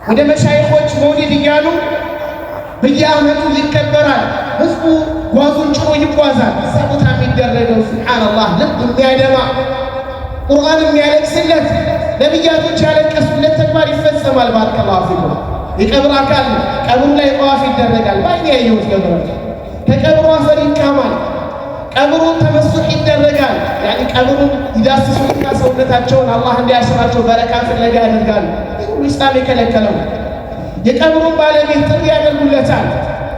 ወደ መሻይኾች መውሊድ እያሉ በየዓመቱ ይከበራል። ህዝቡ ጓዙን ጭኖ ይጓዛል። እዛ ቦታ የሚደረገው ሱብሓነላህ ልብ የሚያደማ ቁርአን የሚያለቅስለት ነቢያቶች ያለቀሱለት ተግባር ይፈጸማል። ባረከላሁ ፊኩም። የቀብር አካል ቀብሩ ላይ ጠዋፍ ይደረጋል። ባይኔ ያየሁት ገብረ ከቀብሩ አፈር ይቃማል። ቀብሩን ተመስሕ ይደረጋል። ያኒ ቀብሩን ይዳስሱና ሰውነታቸውን አላህ እንዲያስራቸው በረካ ፍለጋ ያደርጋሉ። ኢስላም የከለከለው የቀብሩን ባለቤት ጥሪ ያደርጉለታል።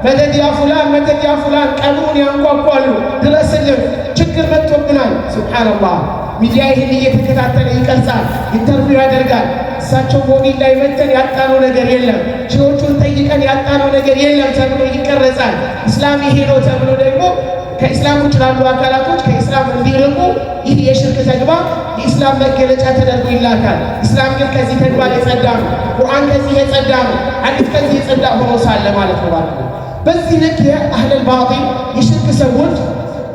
መደድ ያ ፉላን፣ መደድ ያ ፉላን። ቀብሩን ያንኳኳሉ። ድረስልን፣ ችግር መጥቶብናል። ሱብሓነላህ። ሚዲያ ይህን እየተከታተለ ይቀርጻል፣ ኢንተርቪው ያደርጋል። እሳቸው ሞቢል ላይ መተን ያጣነው ነገር የለም፣ ሺዎቹን ጠይቀን ያጣነው ነገር የለም ተብሎ ይቀረጻል። ኢስላም ይሄ ነው ተብሎ ደግሞ ከኢስላም ውጭ ላሉ አካላቶች ከኢስላም እንዲርቁ ይህ የሽርክ ተግባር የኢስላም መገለጫ ተደርጎ ይላካል። ኢስላም ግን ከዚህ ተግባር የጸዳ ነው። ቁርአን ከዚህ የጸዳ ነው። ሐዲስ ከዚህ የጸዳ ሆኖ ሳለ ማለት ነው። በዚህ ልክ የአህለል ባጢል የሽርክ ሰዎች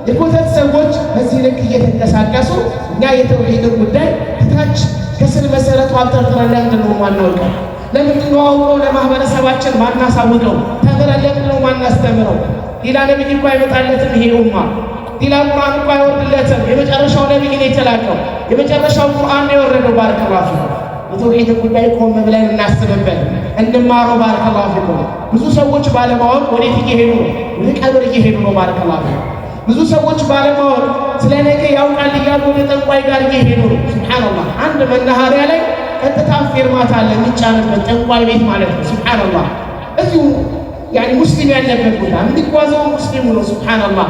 የኮተት ሰዎች በዚህ ልክ እየተንቀሳቀሱ እኛ የተውሂድን ጉዳይ ከታች ከስር መሰረቱ አብጠርጥረን ለምንድን ነው ማናውቀው? ለምንድን ነው አውቀው ለማህበረሰባችን ማናሳውቀው? ተምረን ለምንድን ነው ማናስተምረው? ሌላ ነቢይ እኮ አይመጣለትም ይሄ ኡማ፣ ሌላ ቁርአን እኮ አይወርድለትም። የመጨረሻው ነቢይ ነው የተላከው፣ የመጨረሻው ቁርአን ነው የወረደው። ባረከላሁ ፊኩም። የተውሂድን ጉዳይ ቆም ብለን እናስብበት፣ እንማረው። ባረከላሁ ፊኩም። ብዙ ሰዎች ባለማወቅ ወዴት እየሄዱ ነው? ወደ ቀብር እየሄዱ ነው። ባረከላሁ ፊኩም። ብዙ ሰዎች ባለማወቅ ስለ ነገ ያውቃል እያሉ ወደ ጠንቋይ ጋር እየሄዱ ነው። ሱብሓነላህ። አንድ መናኸሪያ ላይ ቀጥታ ፌርማታ አለ የሚጫንበት ጠንቋይ ቤት ማለት ነው። ሱብሓነላህ። እዚሁ ያኒ ሙስሊም ያለበት ቦታ የሚጓዘው ሙስሊሙ ነው። ሱብሓነላህ።